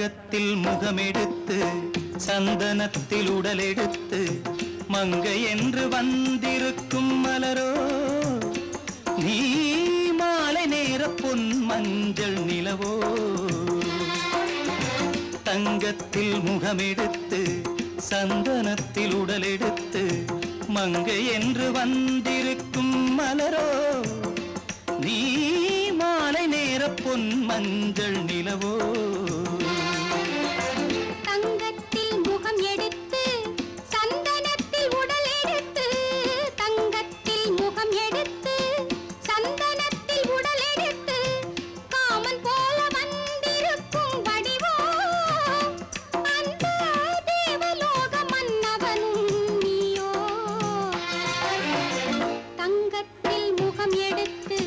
தங்கத்தில் முகமெடுத்து சந்தனத்தில் உடலெடுத்து மங்கை என்று வந்திருக்கும் மலரோ நீ மாலை நேர பொன் மஞ்சள் நிலவோ தங்கத்தில் முகமெடுத்து சந்தனத்தில் உடலெடுத்து மங்கை என்று வந்திருக்கும் மலரோ நீ மாலை நேர பொன் மஞ்சள் நிலவோ தங்கத்தில் முகம் எடுத்து சந்தனத்தில் உடல் எடுத்து தங்கத்தில் முகம் எடுத்து சந்தனத்தில் உடல் எடுத்து காமன் போல வந்திருக்கும் வடிவோ அந்த தேவலோக மன்னவனும் நீயோ தங்கத்தில் முகம் எடுத்து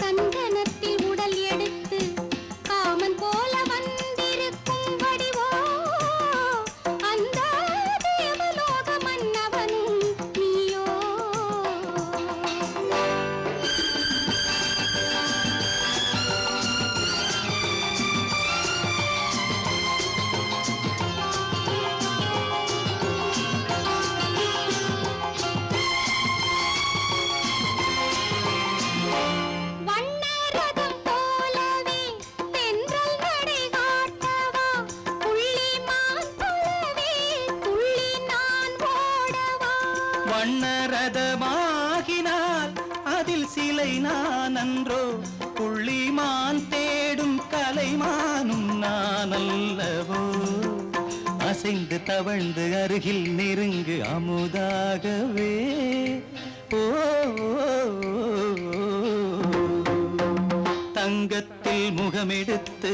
சந்தனத்தில் உடல் எடுத்து காமன் போல வந்திருக்கும் வடிவோ அந்த தேவலோக மன்னவனும் நீயோ வண்ணரதம் போலவே தென்றல் நடை காட்டவா புள்ளிமான் போலவே துள்ளி நான் ஓடவா வண்ணரதமாகினால் அதில் சிலை நான் அன்றோ புள்ளிமான் தேடும் கலைமானும் நான் அல்லவோ அசைந்து தவழ்ந்து அருகில் நெருங்கு அமுதாகவே ஓ தங்கத்தில் முகமெடுத்து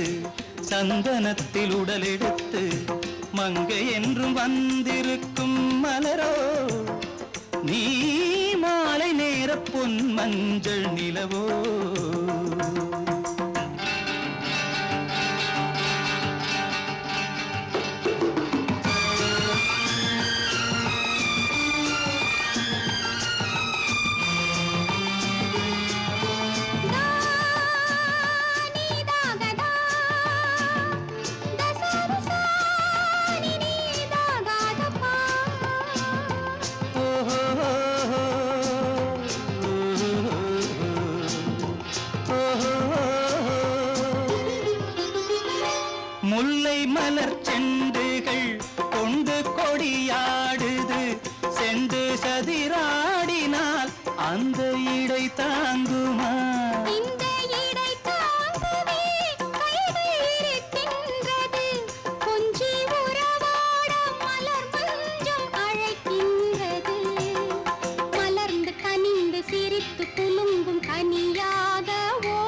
சந்தனத்தில் உடலெடுத்து மங்கை என்றும் வந்திருக்கும் மலரோ நீ மாலை நேர பொன் மஞ்சள் நிலவோ முல்லை மலர் செண்டுகள் கொண்டு கொடியாடுது செண்டு சதிராடினால் அந்த இடை தாங்குமா இந்த இடை தாங்கவே கைகள் இருக்கின்றது கொஞ்சி உறவாட மலர் மஞ்சம் அழைக்கின்றது மலர்ந்து கனிந்து சிரித்து குலுங்கும் கனியாகவோ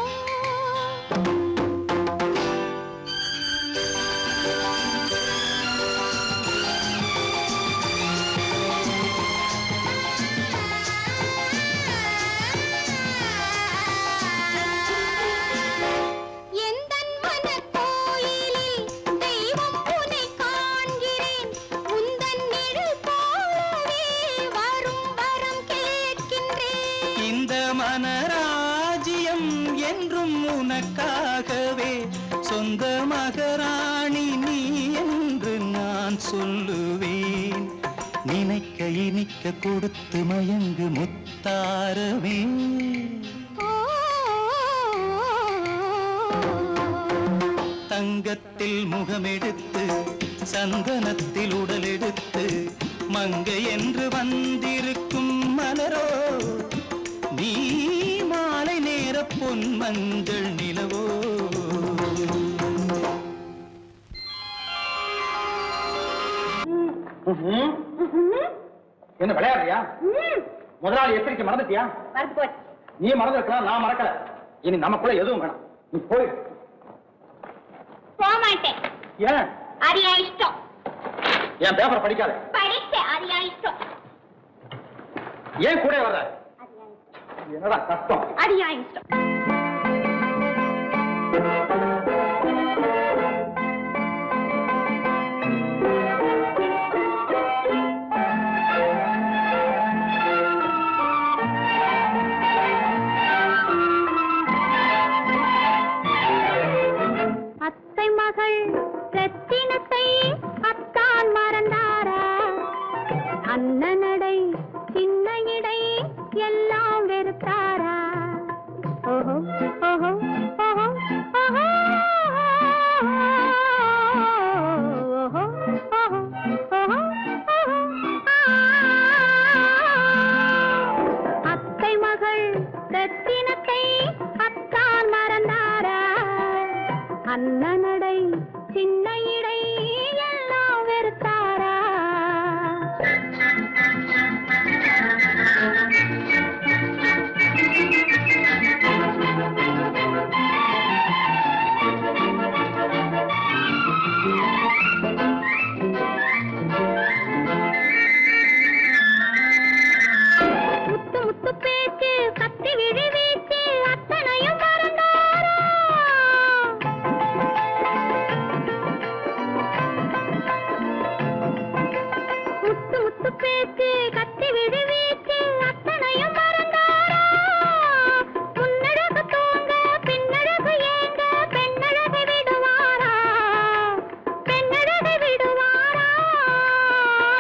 எந்தன் மனக்கோயிலில் தெய்வம் உன்னை காண்கிறேன் உந்தன் நிழல் போலவே வரும் வரம் கேட்கின்றேன் இந்த மனராஜ்யம் என்றும் உனக்காகவே சொந்த மகராணி நீ என்று நான் சொல்லுவேன் நினைக்க இனிக்க கொடுத்து மயங்கு முத்தாரவே தங்கத்தில் முகமெடுத்து சந்தனத்தில் உடலெடுத்து மங்கை என்று வந்திருக்கும் மலரோ நீ மாலை நேர பொன் மஞ்சள் நிலவோ என்ன விளையாடுறியா முதலாளி எச்சரிக்கை மறந்துட்டியா நீ மறந்துருக்கலாம் நான் மறக்கல இனி நமக்குள்ள எதுவும் வேணாம் நீ போய் போக மாட்டேன் ஏன் அது என் இஷ்டம் என் பேப்பர் படிக்காத படித்தேன் அது என் இஷ்டம் ஏன் கூட வர்ற என்னடா கஷ்டம் அது என் இஷ்டம் அத்தை மகள் எல்லாம் வெறுத்தாரா? ஓஹோ ஓஹோ ஓஹோ ஓஹோ ஓஹோ ஓஹோ அத்தை மகள் ரத்தினத்தை அத்தான் மறந்தாரா? அண்ணனடை சின்ன இடை எல்லாம் வெறுத்தாரா? முத்து முத்து பேச்சு கத்தி விழி வீச்சு அத்தனையும் மறந்தாரா? முத்து முத்து பேச்சு கத்தி விழி வீச்சு அத்தனையும் மறந்தாரா? முன்னழகு தூங்க பின்னழகு ஏங்க பெண்ணழகை விடுவாரா? பெண்ணழகை விடுவாரா?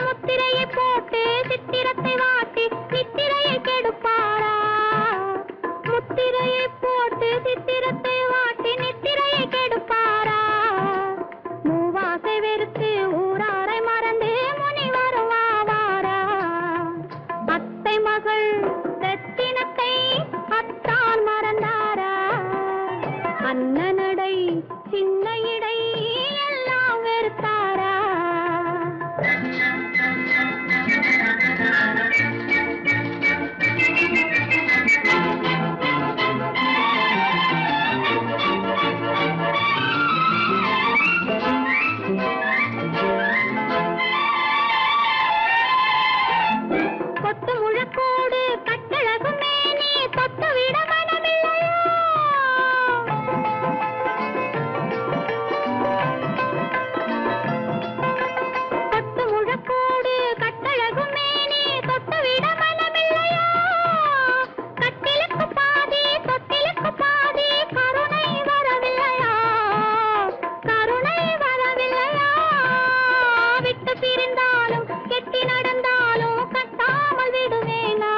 முத்திரையை போட்டு சித்திரத்தை வாட்டி நித்திரையை கெடுப்பாரா? முத்திரையை போட்டு சித்திரத்தை வாட்டி நித்திரையை கெடுப்பாரா? மூவாசை வெறுத்து ஊராரை மறந்து முனி வருவாரா? அத்தை மகள் ரத்தினத்தை அத்தான் மறந்தாரா? அண்ணனடை சின்ன இடை எல்லாம் வெறுத்தாரா? கொத்து முழக்கோடு கட்டழகு மேனி தொட்டு விட மனமில்லையோ? கொத்து முழக்கோடு கட்டழகு மேனி தொட்டு விட மனமில்லையோ? கட்டிலுக்கு பாதி தொட்டிலுக்கு பாதி கருணை வரவில்லையா? கருணை வரவில்லையா? விட்டு பிரிந்தாலும் கெட்டி நடந்தாலும் கட்டாமல் விடுவேனா?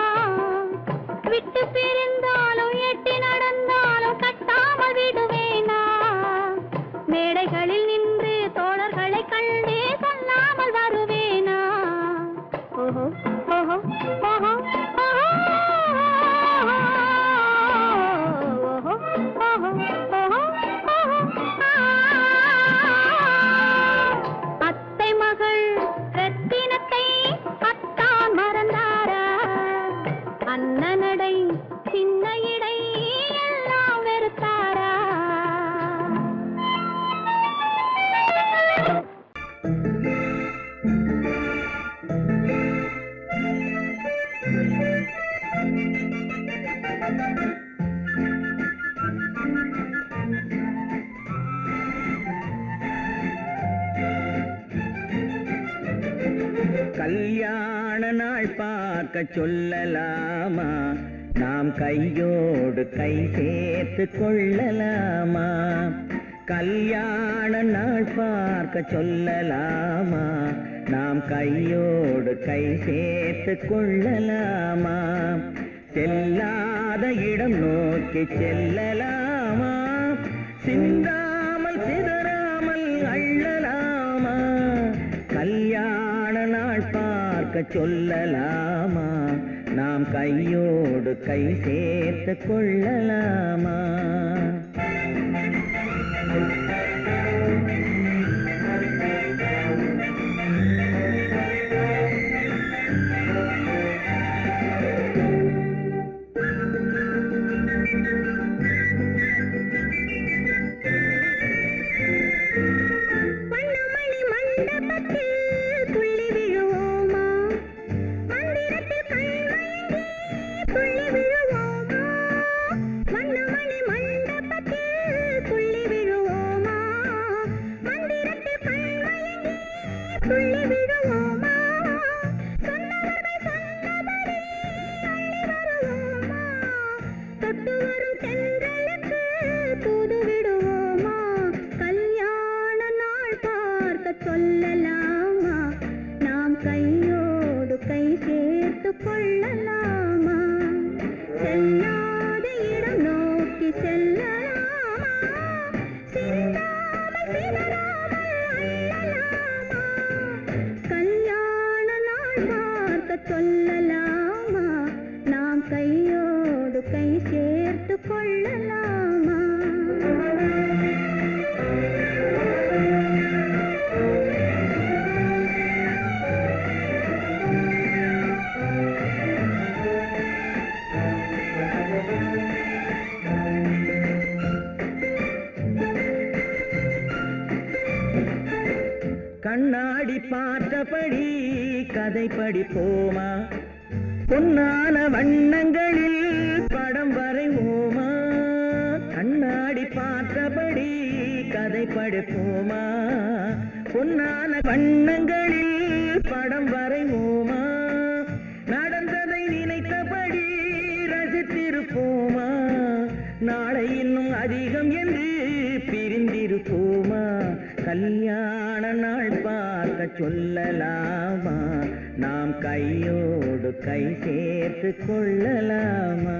விட்டு பிரிந்தாலும் எட்டி நடந்தாலும் கட்டாமல் விடுவேனா? மேடைகளில் நின்று தோழர்களை கண்டு சொல்லாமல் வருவேனா? ஓஹோ ஓஹோ ஓஹோ ஓஹோ ஓஹோ ஓஹோ ஓஹோ அத்தை மகள் ரத்தினத்தை அத்தான் மறந்தாரா? அண்ணனடை சின்ன இடை எல்லாம் வெறுத்தாரா? கல்யாண நாள் பார்க்க சொல்லலாமா? நாம் கையோடு கை சேர்த்து கொள்ளலாமா? கல்யாண நாள் பார்க்க சொல்லலாமா? நாம் கையோடு கை சேர்த்து கொள்ளலாமா? செல்லாத இடம் நோக்கி செல்லலாமா? சிந்தாமல் சிதறாமல் அள்ளலாமா? கல்யாண நாள் பார்க்க சொல்லலாமா? நாம் கையோடு கை சேர்த்து கொள்ளலாமா? மண்டபத்தில் துள்ளி விழுவோமா? கண்ணாடி பார்த்தபடி கதை படிப்போமா பொன்னான வண்ணங்களில் படம் வரைவோமா கண்ணாடி பார்த்தபடி கதை படிப்போமா பொன்னான வண்ணங்களில் படம் வரைவோமா நடந்ததை நினைத்தபடி ரசித்திருப்போமா நாளை இன்னும் அதிகம் என்று பிரிந்திருப்போமா கல்யாண நாள் பார்க்க சொல்லலாமா நாம் கையோடு கை சேர்த்து கொள்ளலாமா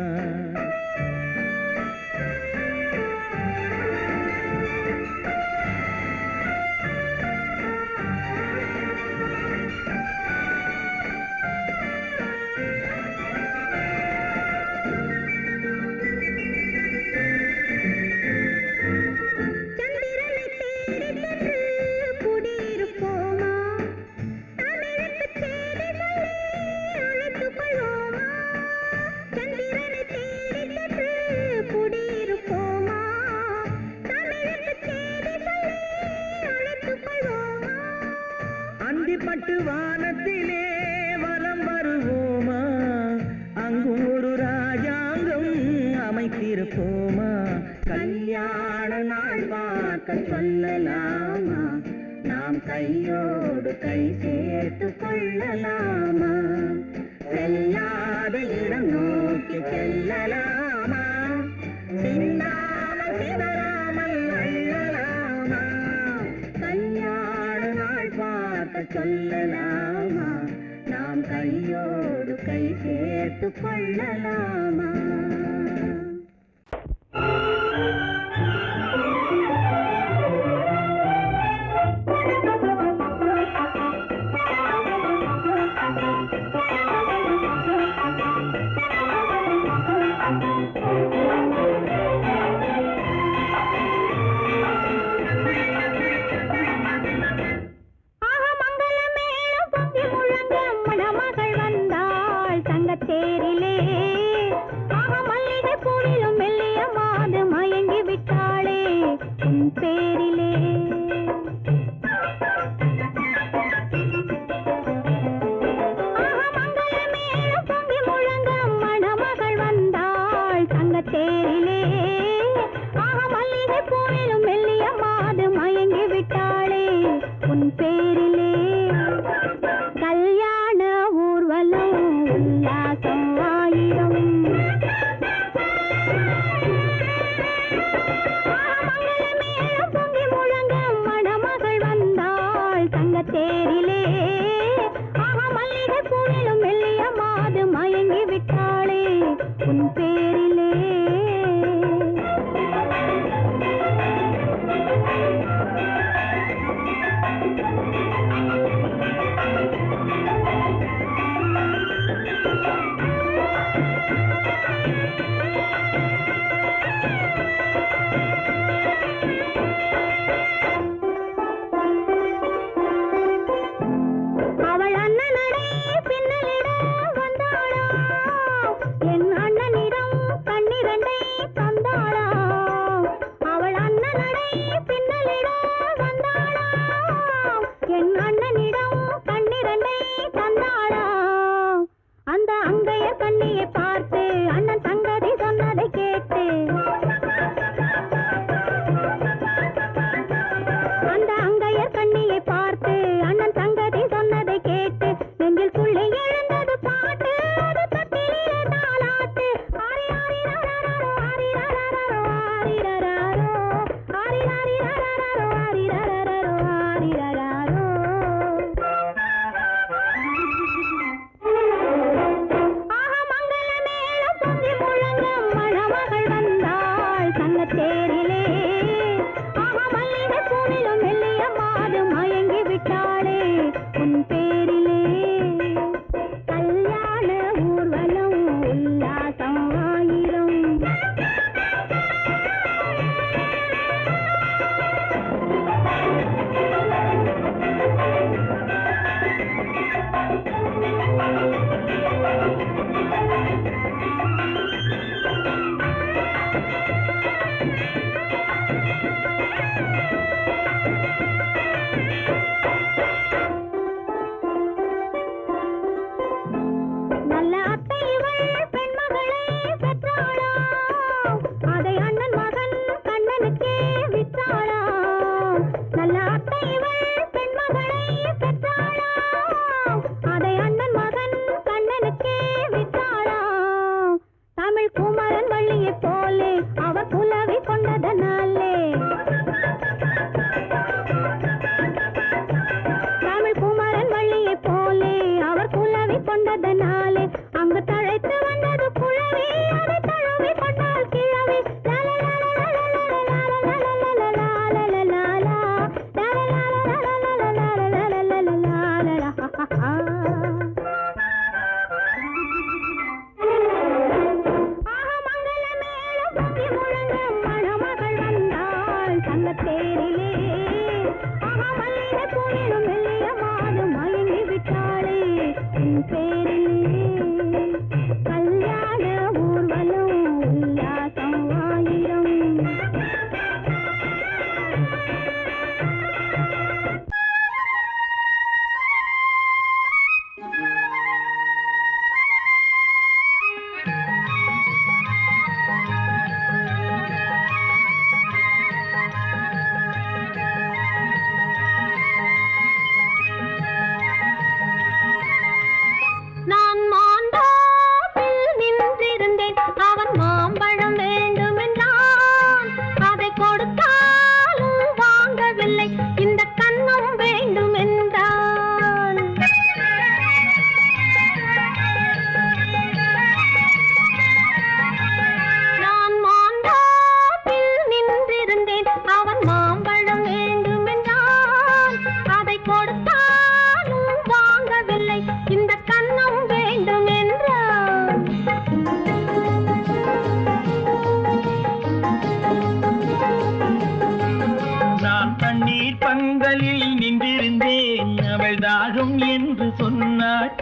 பட்டு வானத்திலே வலம் வருவோமா அங்கும் ஒரு ராஜாங்கம் அமைத்திருப்போமா கல்யாண நாள் பார்க்க சொல்லலாமா நாம் கையோடு கை சேர்த்து கொள்ளலாமா செல்லாத இடம் நோக்கி செல்லலாமா சிந்தாமல் சிதறாமல் அள்ளலாமா கல்யாண நாள் பார்க்க சொல்லலாமா நாம் கையோடு கை சேர்த்து கொள்ளலாமா குருவி அதை தழுவி கொண்டால் கிழவி தேரிலே மல்லிகை பூவிலும் மெல்லிய மாது மயங்கி விட்டாளே என் பேரிலே கல்யாண ஊர்வலம் உல்லாசம் ஆயிரம் நான் மாந்தோப்பில் நின்றிருந்தேன் அவன் மாம்பழம் வேண்டுமென்றான் அதை கொடுத்தாலும் வாங்கவில்லை இந்த கன்னம் வேண்டுமென்றான் நான் மாந்தோப்பில் நின்றிருந்தேன் அவன் மாம்பழம் வேண்டுமென்றான் அதை கொடுத்தாலும் வாங்கவில்லை இந்த கன்னம் வேண்டும் என்றான் நான் தண்ணீர் பந்தலில் நின்றிருந்தேன் அவள் தாகம் என்று சொன்னாள்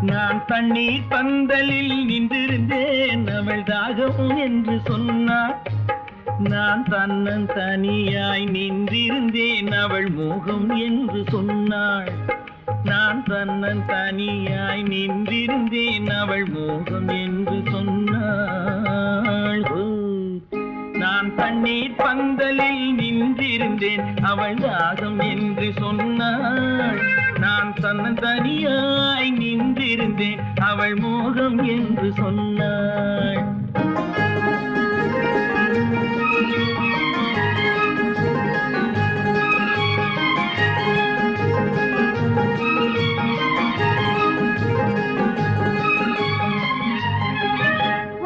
நான் தண்ணீர் பந்தலில் நின்றிருந்தேன் அவள் தாகம் என்று சொன்னாள் நான் தன்னன் தனியாய் நின்றிருந்தேன் அவள் மோகம் என்று சொன்னாள் நான் தன்னன் தனியாய் நின்றிருந்தேன் அவள் மோகம் என்று சொன்னாள் நான் தண்ணீர் பந்தலில் நின்றிருந்தேன் அவள் தாகம் என்று சொன்னாள் நான் தன்னன் தனியாய் நின்றிருந்தேன் அவள் மோகம் என்று சொன்னாள்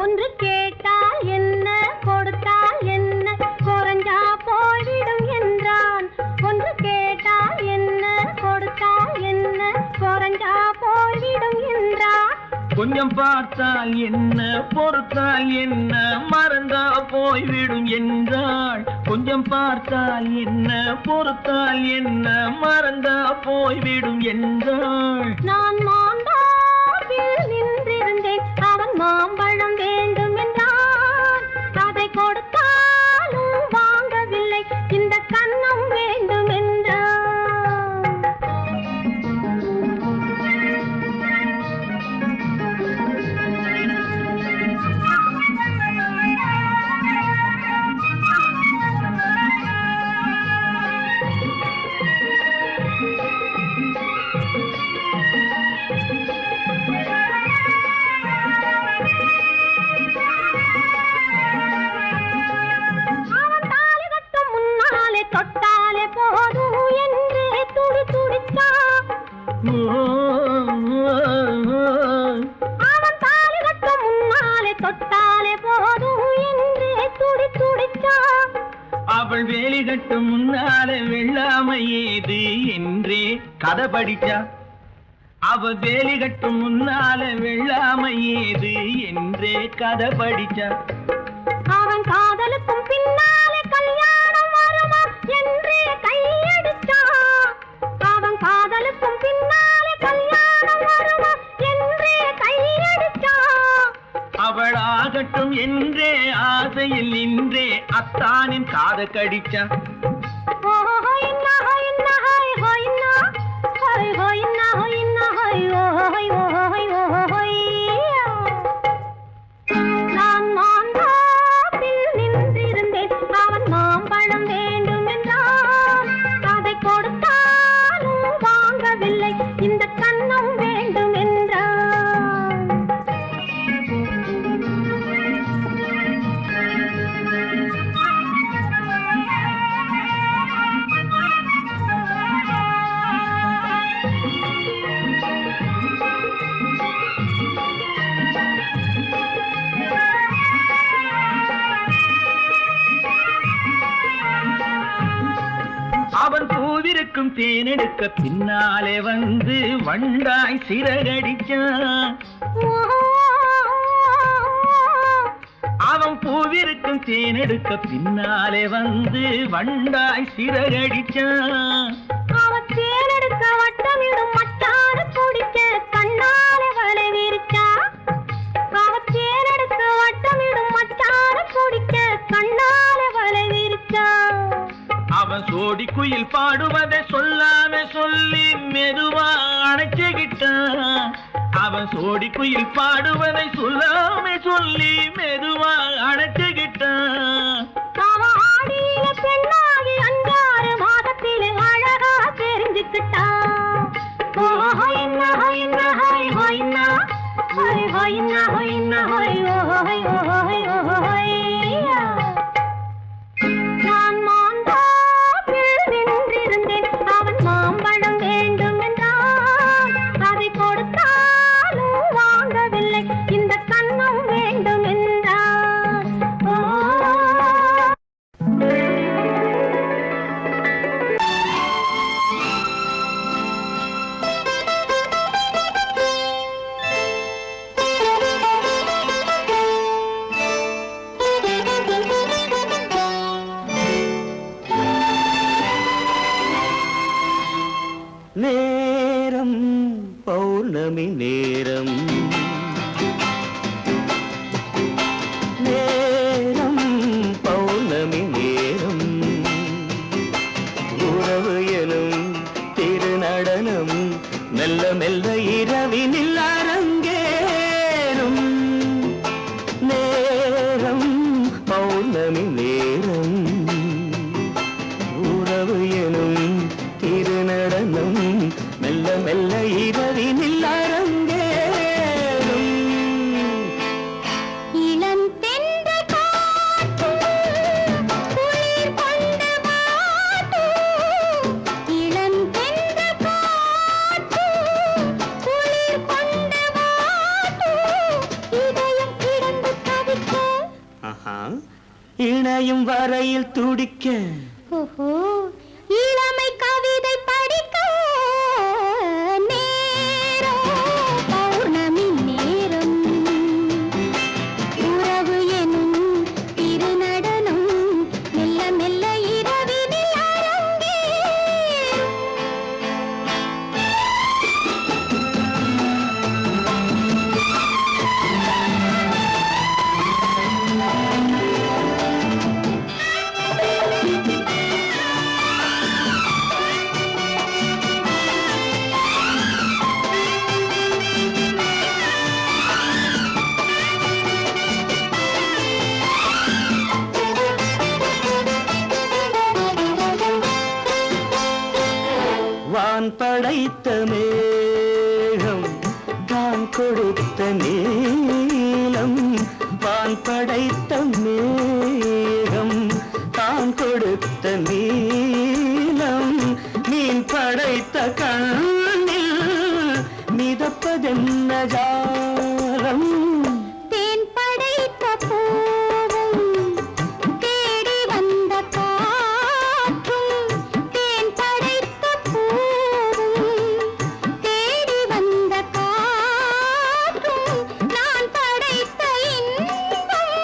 ஒன்று கேட்டால் என்ன கொடுத்தால் என்ன குறைஞ்சா போய்விடும் என்றான் ஒன்று கேட்டால் என்ன கொடுத்தால் என்ன குறைஞ்சா போய்விடும் என்றான் கொஞ்சம் பார்த்தால் என்ன பொறுத்தால் என்ன மறந்தா போய்விடும் என்றாள் கொஞ்சம் பார்த்தால் என்ன பொறுத்தால் என்ன மறந்தா போய்விடும் என்றாள் நான் மாந்தோப்பில் நின்றிருந்தேன் அவன் மாம்பழம் வேண்டும் என்றான் அதை கொடுத்தாலும் வாங்கவில்லை இந்த கன்னம் வேண்டும் என்றான் அவன் தாலி கட்டும் முன்னாலே தொட்டாலே போதும் என்றே துடி துடித்தான் அவன் தாலி கட்டும் முன்னாலே தொட்டாலே போதும் என்றே துடி துடித்தான் அவள் வேலி கட்டும் முன்னால வெள்ளாமை ஏது என்றே கதை படிச்சா அவள் வேலி கட்டும் முன்னால வெள்ளாமை ஏது என்றே கதை படிச்சா அவன் காதலுக்கும் பின்னாலே கல்யாணம் வருமா என்றே கையடிச்சான் அவன் காதலுக்கும் பின்னாலே கல்யாணம் வருமா என்றே கையடிச்சான் அவள் ஆகட்டும் என்றே ஆசையில் நின்றே அத்தானின் காத கடிச்சா நான் மாந்தோப்பில் நின்றிருந்தேன் அவன் மாம்பழம் வேண்டும் என்றான் அதை கொடுத்தாலும் வாங்கவில்லை இந்த கன்னம் வேண்டும் என்றான் பூவிருக்கும் தேனெடுக்க பின்னாலே வந்து வண்டாய் சிறகடிச்சான். அவன் பூவிருக்கும் தேனெடுக்க பின்னாலே வந்து வண்டாய் சிறகடிச்சான். அவன் தேனெடுக்க வட்டமிடும் மட்டான குடிக்க கண்ணாலே வலை விரிச்சா. அவன் தேனெடுக்க வட்டமிடும் மட்டான குடிக்க கண்ணாலே வலை விரிச்சா. அவன் சோடி குயில் பாடுவதை சொல்லாம சொல்லி மெதுவா அணைச்சுக்கிட்டான். அவன் சோடி குயில் பாடுவதை சொல்லாம சொல்லி மெதுவா அணைச்சுக்கிட்டான். அவன் ஆடியில பெண்ணாகி 5-6 மாதத்திலே அழகா தெரிஞ்சுக்கிட்டான். ஹொய்னா ஹொய்னா ஹொய் ஹொய்னா ஹொய் ஹொய்னா ஹொய்னா ஹொய் ஹொய் ஹொய் ஹொய்யா. நான் மாந்தாப்பில் நின்றிருந்தேன். அவன் மாம்பழம் வேண்டும் என்றான். அதை கொடுத்தாலும் வாங்கவில்லை. இந்த கண்ணம் வேண்டும் என்றான். நேரம் பௌர்ணமி நேரம், நேரம் பௌர்ணமி நேரம், உறவு எனும் திருநடனம் மெல்ல மெல்ல இரவினில் அரங்கேறும். நேரம் பௌர்ணமி நேரம், உறவு எனும் திருநடனம் மெல்ல மெல்ல இரவினில் அரங்கேறும். இளம் தென்றல் காற்றும் குளிர் கொண்டு வாட்டும். இளம் தென்றல் காற்றும் குளிர் கொண்டு வாட்டும். இதயம் கிடந்து தவிக்க. ஆஹா, இணையும் வரையில் துடிக்க. ஓஹோ, இளமை கவிதை படிக்க. நேரம் பௌர்ணமி நேரம், உறவு எனும் திருநடனம் மெல்ல மெல்ல இரவினில் அரங்கேறும். வான் படைத்த மேகம் தான் கொடுத்த நீலம். வான் படைத்த மேகம் தான் கொடுத்த நீலம். மீன் படைத்த கண்ணில் மிதப்பதென்ன ஜாலம். தேன் படைத்த பூவும் தேடி வந்த காற்றும். தேன் படைத்த பூவும் தேடி வந்த காற்றும். நான் படைத்த இன்பம்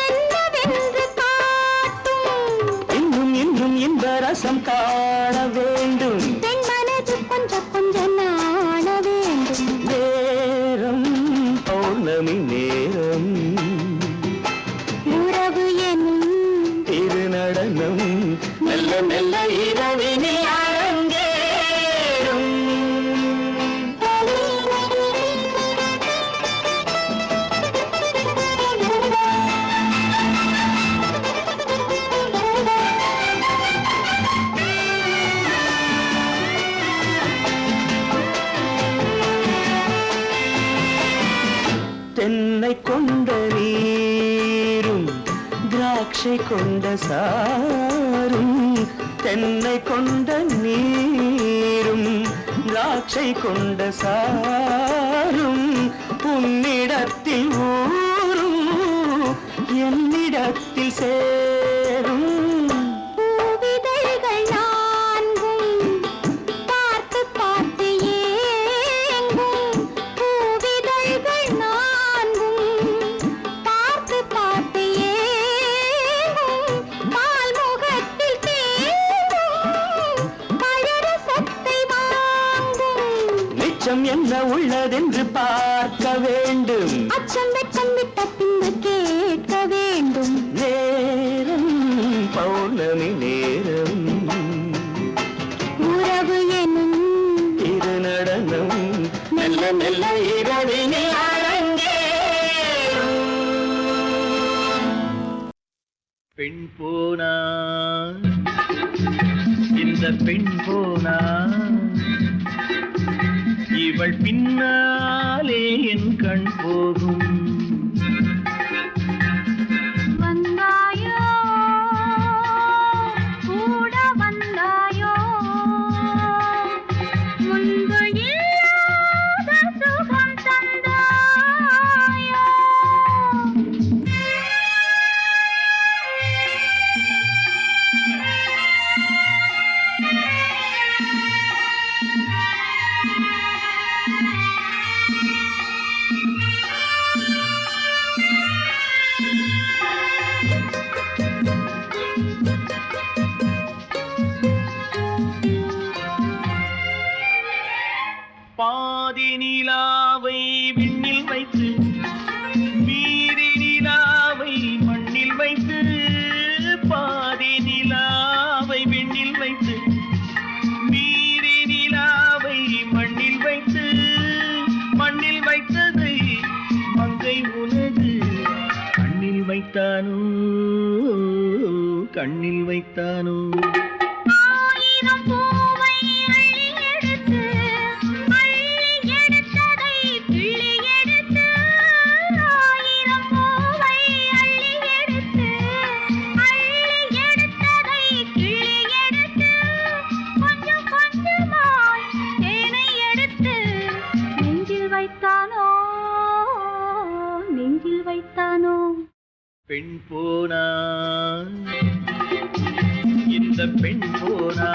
என்னவென்று காட்டும். இன்னும் இன்னும் இன்ப ரசம் காண வேண்டும். பெண் மனது கொஞ்சம் கொஞ்சம் நாண வேண்டும். நேரம் பௌர்ணமி நேரம், உறவு எனும் திருநடனம் மெல்ல மெல்ல இரவினில் அரங்கேறும். தென்னை கொண்ட நீரும் திராட்சை கொண்ட சாரும். தென்னை கொண்ட நீரும் திராட்சை கொண்ட சாரும். உன்னிடத்தில் ஊரும் என்னிடத்தில் சேரும். பூவிதழ்கள் 4 என்ன உள்ளதென்று பார்க்க வேண்டும். அச்சம் வெச்சம் விட்ட பின்பு கேட்க வேண்டும். நேரம் பௌர்ணமி நேரம், உறவு எனும் இரு நடனம் மெல்ல மெல்ல இரவினில் அரங்கேறும். பெண் போனா இந்த பெண் போனா இவள் பின்னாலே என் கண் போகும். வந்தாயோ கூட வந்தாயோ முன்பு இல்லாத சுகம் தந்தாயோ. பாதி நிலாவை விண்ணில் வைத்து மீதி நிலாவை மண்ணில் வைத்து, பாதி நிலாவை விண்ணில் வைத்து மீதி நிலாவை மண்ணில் வைத்து, மண்ணில் வைத்ததை மங்கை உனது கண்ணில் வைத்தானோ, கண்ணில் வைத்தானோ. ஆயிரம் பூவை அள்ளி எடுத்து அள்ளி எடுத்ததை கிள்ளி எடுத்து, ஆயிரம் பூவை அள்ளி எடுத்து அள்ளி எடுத்ததை கிள்ளி எடுத்து, கொஞ்சம் கொஞ்சமாய் தேனை எடுத்து நெஞ்சில் வைத்தானோ, நெஞ்சில் வைத்தானோ. பெண் போனா இந்த பெண் போனா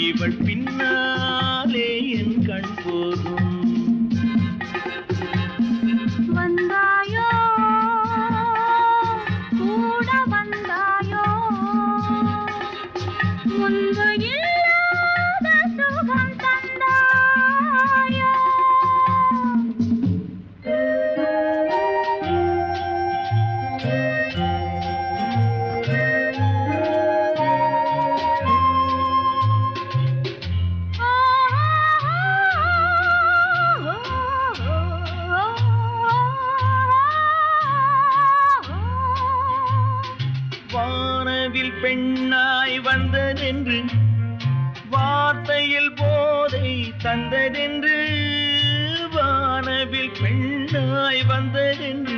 இவள் பின்னாலே என் கண் போகும். வந்தாயோ கூட வந்தாயோ முன்பு இல்லாத சுகம் தந்தாயோ. வானவில் பெண்ணாய் வந்ததென்று வார்த்தையில் போதை தந்ததென்று, வானவில் பெண்ணாய் வந்ததென்று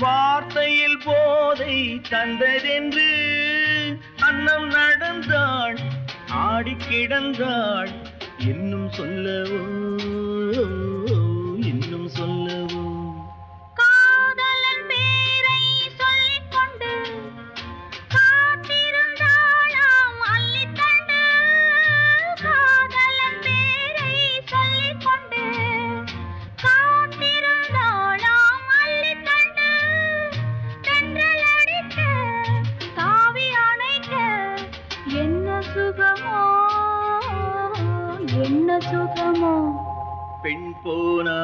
வார்த்தையில் போதை தந்ததென்று, அன்னம் நடந்தாள் ஆடி கிடந்தாள் இன்னும் சொல்லவோ, இன்னும் சொல்லவோ. காதலன் பேரை சொல்லிக் கொண்டு காத்திருந்தாளாம் அள்ளித்தண்டு, காதலன் பேரை சொல்லிக் கொண்டு காத்திருந்தாளாம் அள்ளித்தண்டு, தென்றல் அடிக்க தாவி அணைக்க என்ன சுகமோ, என்ன சுகமோ. பெண் போனா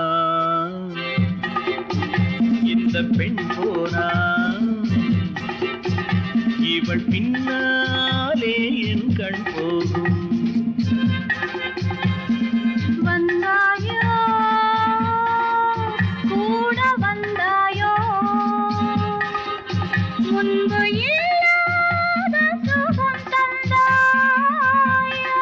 இந்த பெண் போனா இவள் பின்னாலே என் கண் போகும். வந்தாயோ கூட வந்தாயோ முன்பு இல்லாத சுகம் தந்தாயோ.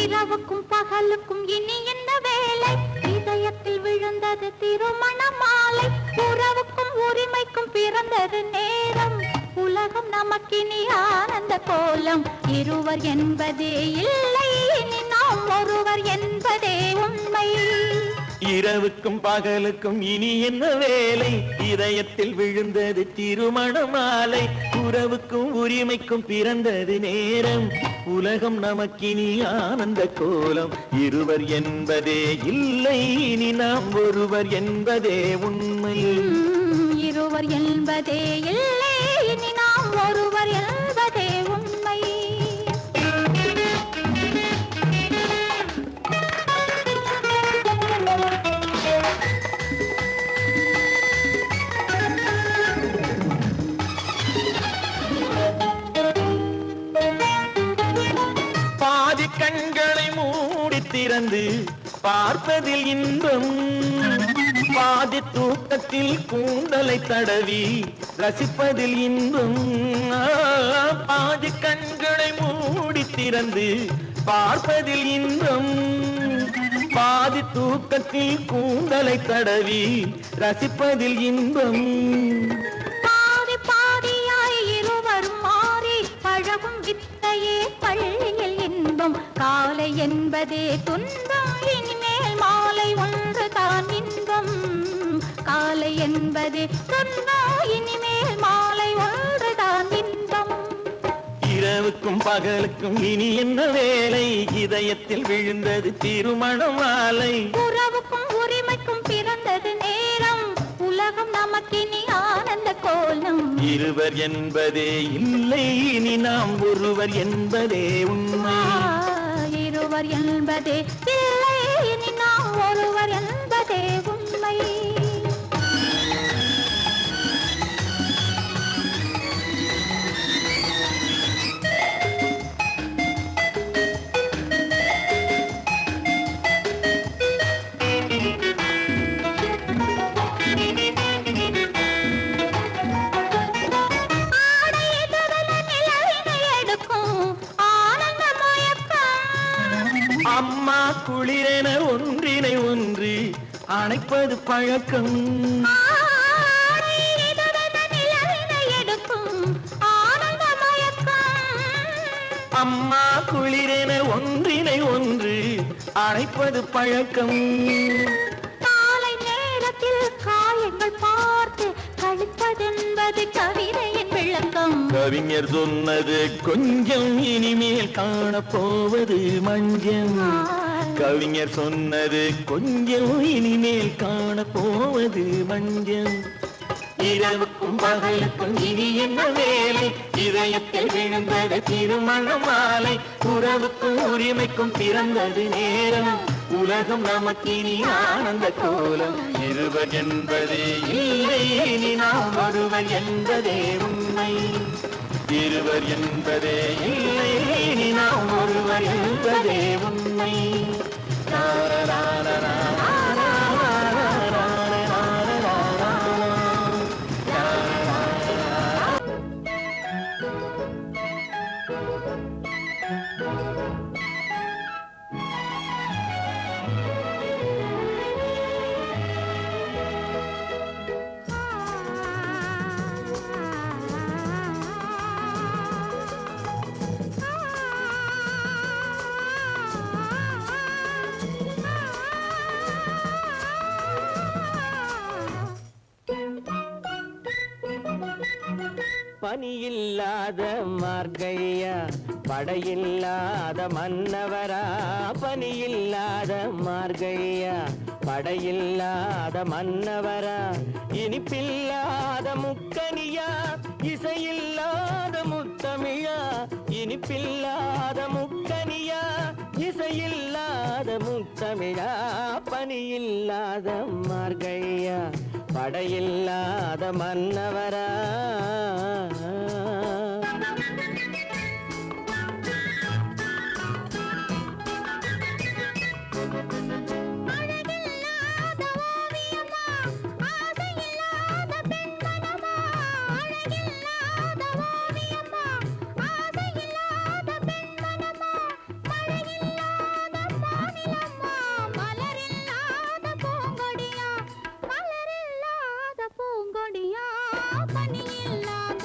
இரவுக்கும் பகலுக்கும் இனி என்ன வேலை, இதயத்தில் விழுந்தது திருமண மாலை, உறவுக்கும் உரிமைக்கும் பிறந்தது நேரம், உலகம் நமக்கினி ஆனந்த கோலம், இருவர் என்பதே இல்லை இனி நாம் ஒருவர் என்பதே உண்மை. இரவுக்கும் பகலுக்கும் இனி என்ன வேலை, இதயத்தில் விழுந்தது திருமண மாலை, உறவுக்கும் உரிமைக்கும் பிறந்தது நேரம் உலகம் நமக்கினி ஆனந்த கோலம் இருவர் என்பதே இல்லை இனி நாம் ஒருவர் என்பதே உண்மை இருவர் என்பதே இல்லை இனி நாம் ஒருவர் என்பதே உண்மை பாதி கண்களை மூடி திறந்து பார்ப்பதில் இன்பம் பாதி தூக்கத்தில் கூந்தலை தடவி ரசிப்பதில் இன்பம் பாதி கண்களை மூடி திறந்து பார்ப்பதில் இன்பம் பாதி தூக்கத்தில் கூந்தலை தடவி ரசிப்பதில் இன்பம் பாதி பாதியாய் இருவரும் மாறி பழகும் வித்தையே பள்ளியில் இன்பம் காலை என்பதே துன்பம் இனிமேல் மாலை ஒன்று தான் இன்பம் காலை என்பதே துன்பம் இனிமேல் மாலை ஒன்று தான் இன்பம் இரவுக்கும் பகலுக்கும் இனி என்ன வேலை இதயத்தில் விழுந்தது திருமண மாலை உறவுக்கும் உரிமைக்கும் பிறந்தது நேரம் உலகம் நமக்கினி ஆனந்த கோலம் இருவர் என்பதே இல்லை இனி நாம் ஒருவர் என்பதே உண்மை இருவர் என்பதே இல்லை இனி நாம் ஒருவர் என்பதே உண்மை அம்மா குளிரென ஒன்றினை ஒன்று அணைப்பது பழக்கம் அம்மா குளிரென ஒன்றினை ஒன்று அணைப்பது பழக்கம் காலை நேரத்தில் காயங்கள் பார்த்து கழிப்பதென்பது கவிதையின் விளக்கம் கவிஞர் சொன்னது கொஞ்சம் இனிமேல் காணப்போவது மஞ்சம் கவிஞர் சொன்னது கொஞ்சம் இனிமேல் காணப்போவது மஞ்சம் இரவுக்கும் பகலுக்கும் இனி என்ன வேலை இதயத்தில் விழுந்தது திருமண மாலை உறவுக்கும் உரிமைக்கும் பிறந்தது நேரம் உலகம் நமக்கினி ஆனந்த கோலம் இருவர் என்பதே இல்லை இனி நாம் ஒருவர் என்பதே உண்மை இருவர் என்பதே இல்லை இனி நாம் ஒருவர் என்பதே உண்மை பனியில்லாத மார்கழியா படையில்லாத மன்னவரா பனியில்லாத மார்கழியா படையில்லாத மன்னவரா இனிப்பில்லாத முக்கனியா இசையில்லாத முத்தமிழா இனிப்பில்லாத முக்கனியா இசையில்லாத முத்தமிழா பனியில்லாத மார்கழியா படையில்லாத மன்னவரா பனியில்லாத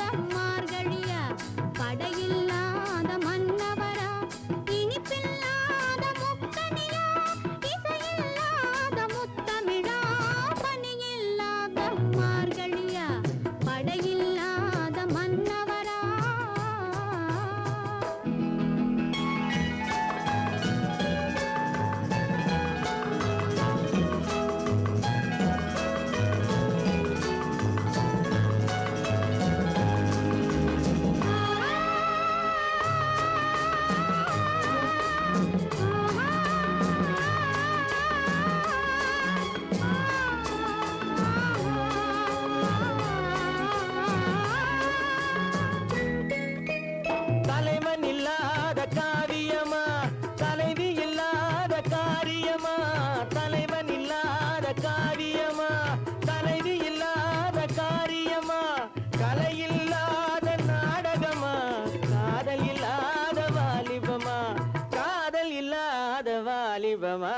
தீபமா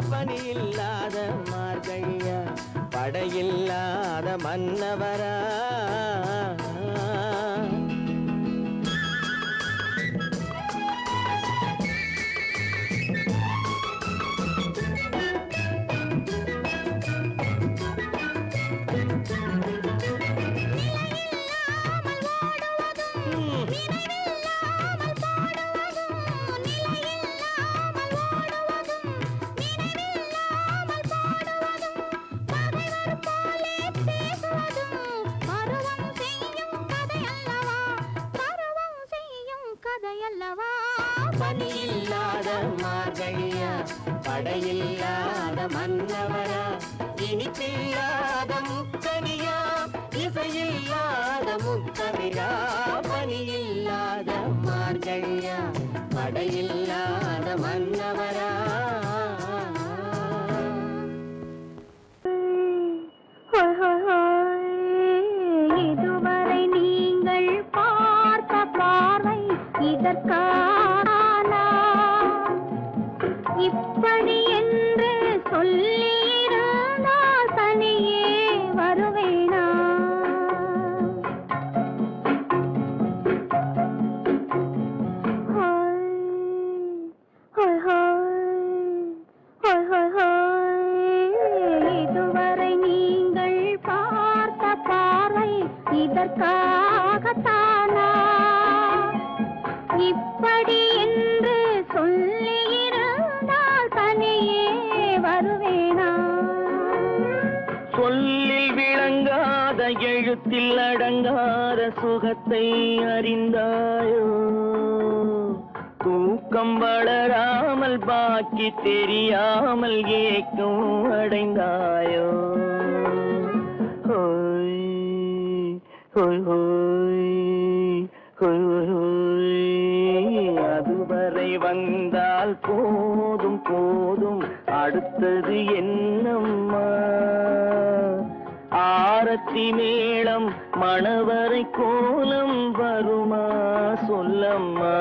பனி இல்லாத மார்கழியா படையில்லாத மன்னவரா பனியில்லாத மார்கழியா படையில்லாத மன்னவரா இனிப்பில்லாத முக்கனியா இசையில்லாத முக்கனியா பனியில்லாத மார்கழியா படையில்லாத மன்னவரா இதுவரை நீங்கள் பார்த்த பார்வை இதற்கான இப்படி என்று சொல்லியிருந்தால் தனியே வருவேனா இதுவரை நீங்கள் பார்த்த பார்வை இதற்காகத்தானா இப்படி என்று சொல்லியிருந்தால் தனியே வருவேனா சொல்லில் விளங்காத எழுத்தில் அடங்காத சுகத்தை அறிந்தாயோ தூக்கம் வளராமல் பாக்கி தெரியாமல் ஏக்கம் அடைந்தாயோ ஹோய் ஹோய் ஹோய் ஹோய் ஹோய் அதுவரை வந்தால் போதும் போதும் அடுத்தது என்னம்மா ஆரத்தி மேளம் மணவரை கோலம் வருமா சொல்லம்மா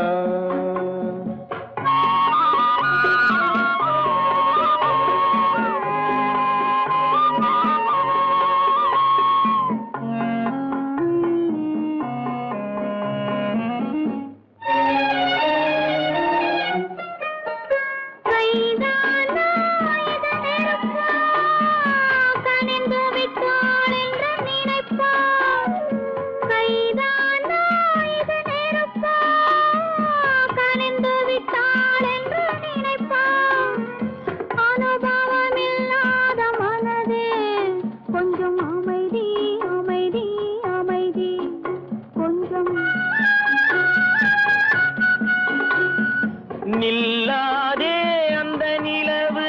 நில்லாதே அந்த நிலவு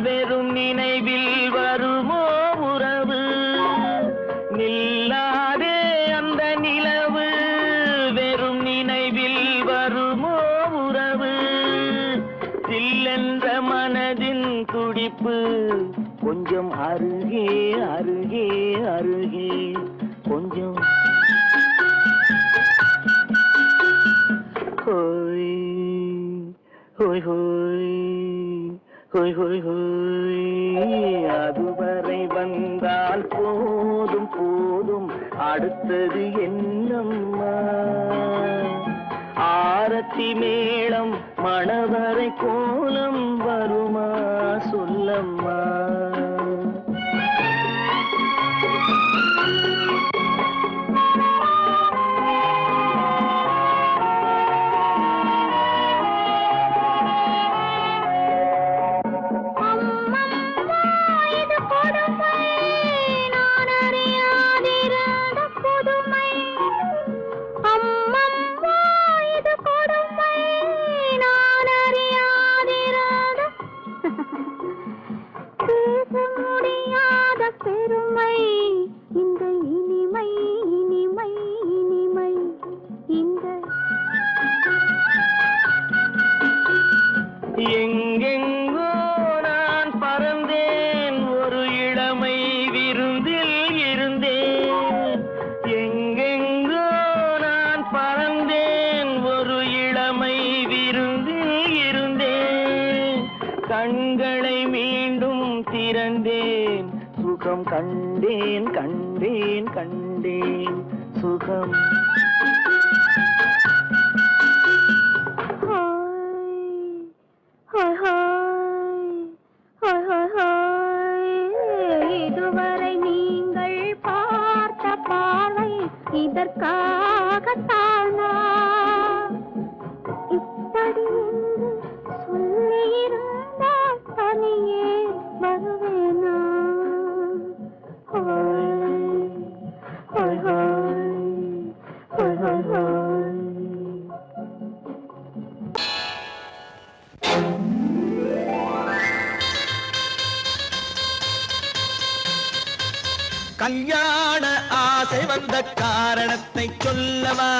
வெறும் நினைவில் வருமோ உறவு நில்லாதே அந்த நிலவு வெறும் நினைவில் வருமோ உறவு சில்லென்ற மனதின் துடிப்பு கொஞ்சம் அருகே அருகே அருகே கொஞ்சம் ஹோய் ஹோய் ஹோய் ஹோய் ஹோய் ஹோய் அதுவரை வந்தால் போதும் போதும் அடுத்தது என்னம்மா ஆரத்தி மேளம் மணவரை கோலம் வருமா சொல்லம்மா எங்கெங்கோ நான் பறந்தேன் ஒரு இளமை விருந்தில் இருந்தேன் எங்கெங்கோ நான் பறந்தேன் ஒரு இளமை விருந்தில் இருந்தேன் கண்களை மீண்டும் திறந்தேன் சுகம் கண்டேன் கண்டேன் கண்டேன் சுகம் இதுவரை நீங்கள் பார்த்த பார்வை இதற்காகத்தானா இப்படி சொல்லியிருந்தால் தனியே வருவேனா கல்யாண ஆசை வந்த காரணத்தை சொல்லவா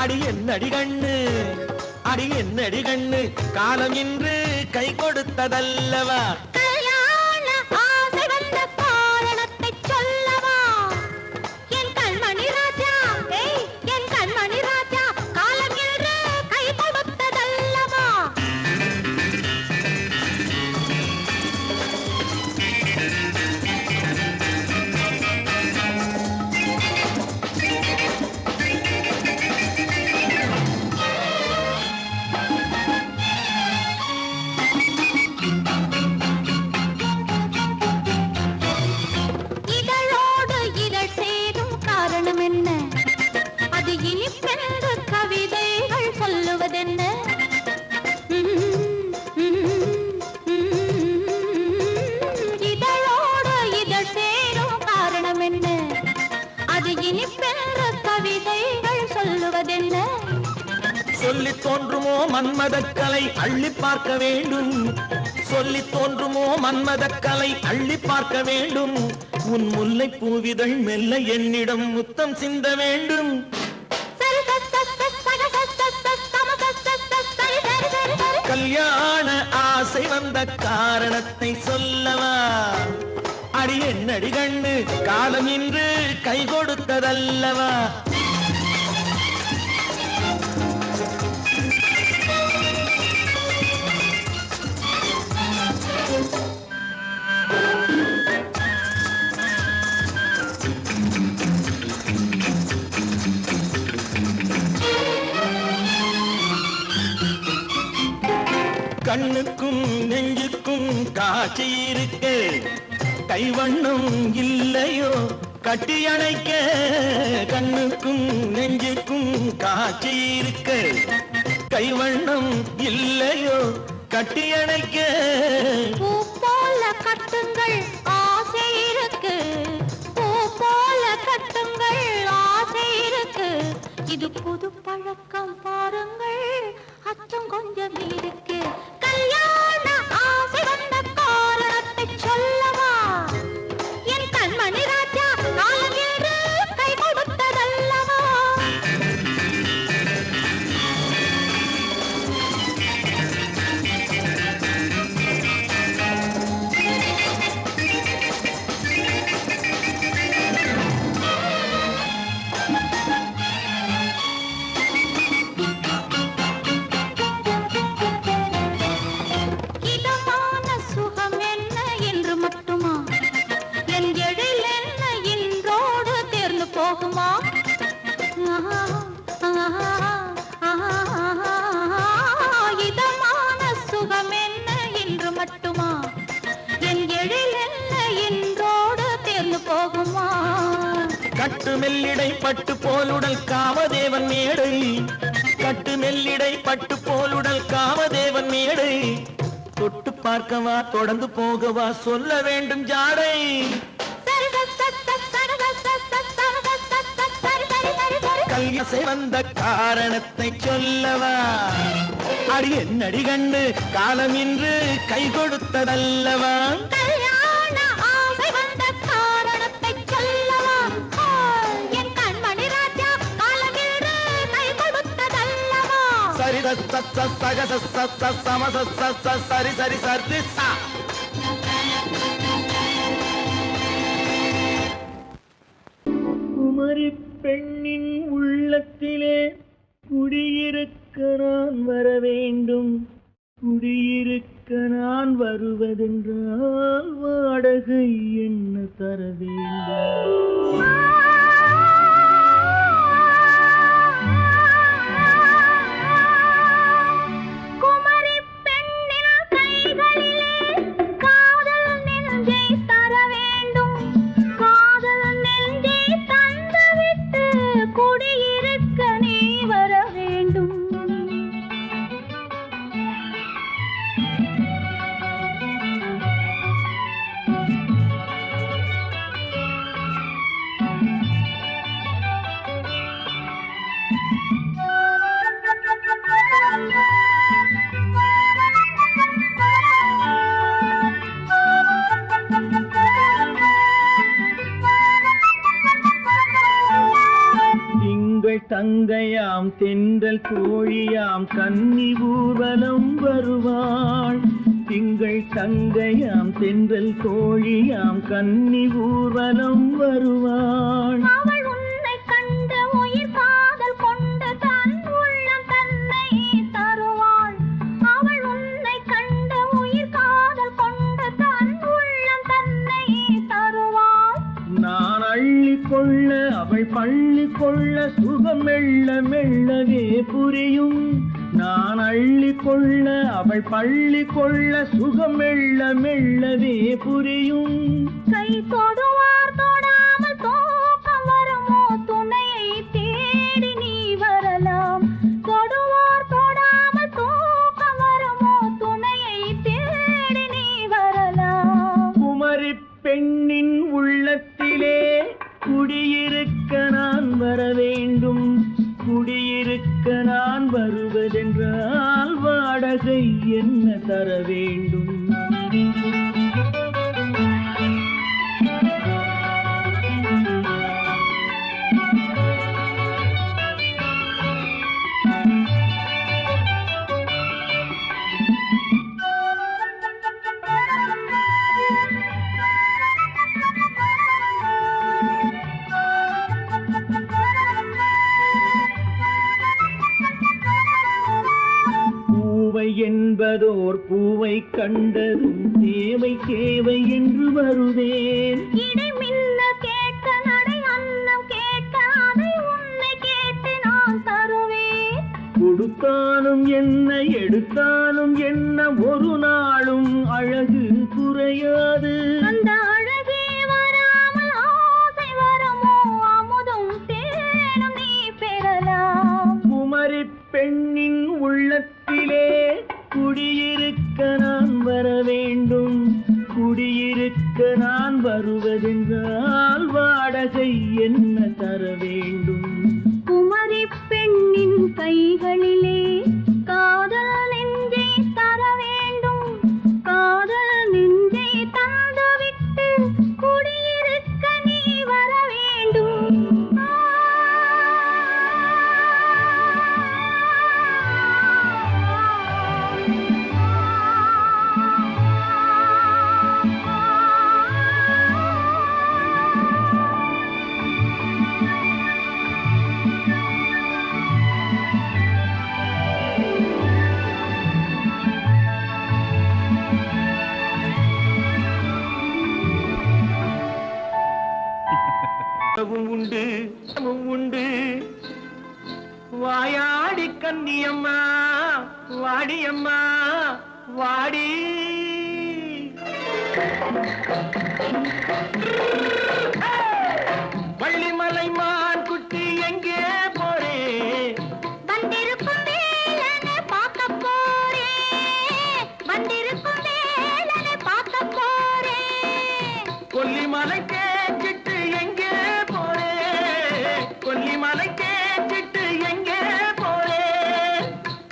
அடி என்னடி கண்ணு அடி என்னடி கண்ணு காலம் இன்று கை கொடுத்ததல்லவா கல்யாண ஆசை வந்த காரணத்தை சொல்லவா என் கண்மணி ராஜா என் கண்மணி ராஜா காலம் என்று கை கொடுத்ததல்லவா இதழோடு இதழ் சேரும் காரணம் என்ன அது இனிப்பென்று கவிதைகள் சொல்லுவதென்ன இதழோடு இதழ் சேரும் காரணம் என்ன அது இனிப்பென்று கவிதைகள் சொல்லுவதென்ன சொல்லி தோன்றுமோ மன்மதக்கலை அள்ளி பார்க்க வேண்டும் சொல்லி தோன்றுமோ மன்மதக்கலை அள்ளி பார்க்க வேண்டும் உன் முல்லை பூவிதழ் மெல்ல என்னிடம் முத்தம் சிந்த வேண்டும் கல்யாண ஆசை வந்த காரணத்தை சொல்லவா அடி என்னடி கண்ணு காலம் இன்று கை கொடுத்ததல்லவா கண்ணுக்கும் நெஞ்சுக்கும் காட்சி இருக்கு கைவண்ணம் இல்லையோ கட்டி அணைக்க கண்ணுக்கும் நெஞ்சுக்கும் காட்சி இருக்கு கைவண்ணம் இல்லையோ கட்டி அணைக்க பூ போல கட்டுங்கள் ஆசை இருக்கு பூ போல கட்டுங்கள் ஆசை இருக்கு இது புது பழக்கம் பாருங்கள் அச்சம் கொஞ்சம் இருக்கு கல்யாண ஆசை வந்த காரணத்தை சொல்லவா என் கண்மணி ராஜா காலம் என்று கை கொடுத்ததல்லவா இதமான சுகம் என்ன என்று மட்டுமா என் எழில் என்ன இன்றோடு தேர்ந்து போகுமா இதமான சுகம் என்ன என்று மட்டுமா என் எழில் என்ன இன்றோடு தேர்ந்து போகுமா கட்டு மெல்லிடை பட்டு போலுடல் காமதேவன் மேடை கட்டு மெல்லிடை பட்டு போலுடல் காமதேவன் மேடை தொட்டு பார்க்கவா தொடர்ந்து போகவா சொல்ல வேண்டும் ஜாடை கல்யாசை வந்த காரணத்தை சொல்லவா அடி என்னடி கண்டு காலம் இன்று கை கொடுத்ததல்லவா கல்யாண ஆசை வந்த காரணத்தை சொல்லவா என் கண்மணி ராஜா காலம் என்று கை கொடுத்ததல்லவா சரி சக சம சரி சரி சரி சா குமரி பெண்ணின் உள்ளத்திலே குடியிருக்க நான் வர வேண்டும் குடியிருக்க நான் வருவதென்றால் வாடகை என்ன தர வேண்டும்? தங்கையாம் தென்றல் தோழியாம் கன்னி ஊர்வலம் வருவாள். திங்கள் தங்கையாம் தென்றல் தோழியாம் கன்னி ஊர்வலம் வருவாள். அவள் உன்னை கண்ட உயிர் காதல் கொண்டு தன் உள்ளம் தன்னை தருவாள். அவள் உன்னை கண்ட உயிர் காதல் கொண்டு தன் உள்ளம் தன்னை தருவாள். நான் அள்ளி கொள்ள அவள் பள்ளி கொள்ள சுகம் மெல்ல மெல்லவே புரியும். நான் அள்ளி கொள்ள அவள் பள்ளி கொள்ள சுகம் மெல்ல மெல்லவே புரியும். கை தொடுவார் தொடாமல் தூக்கம் வருமோ துணையை தேடி நீ வரலாம். தொடுவார் தொடாமல் தூக்கம் வருமோ துணையை தேடி நீ வரலாம். குமரி பெண்ணின் உள்ளத்திலே குடியிருக்க நான் வர வேண்டும். குடியிருக்க நான் வருவதென்றால் வாடகை என்ன தர வேண்டும்? என்பதோர் பூவை கண்டதும் தேவை தேவை என்று வருவேன். இடை மின்ன கேட்க நடை அன்னம் கேட்க அதை உன்னை கேட்டு நான் தருவேன். கொடுத்தாலும் என்ன எடுத்தாலும் என்ன ஒரு நாளும் அழகு குறையாது. அந்த அழகே வராமல் ஆசை வரமோ அமுதும் தேனும் நீ பெறலாம். குமரி பெண்ணின் உள்ளத்திலே குடியிருக்க நான் வர வேண்டும். குடியிருக்க நான் வருவதென்றால் வாடகை என்ன தர வேண்டும்? குமரி பெண்ணின் கைகளிலே காதல் நெஞ்சை தர வேண்டும். காதல் நெஞ்சை தந்துவிட்டு குடியிருக்க நீ வர வேண்டும். உண்டு உண்டு வாயாடி கன்னியம்மா வாடியம்மா வாடி. வள்ளிமலை மான் குட்டி எங்கே போறே? வந்திருக்கும் வேலனை பார்க்க போறேன். வந்திருக்கும் வேலனை பார்க்க போறேன். கொல்லிமலை கேட்டுட்டு எங்கே போறே? கொல்லிமலை கேட்டுட்டு எங்கே போறே?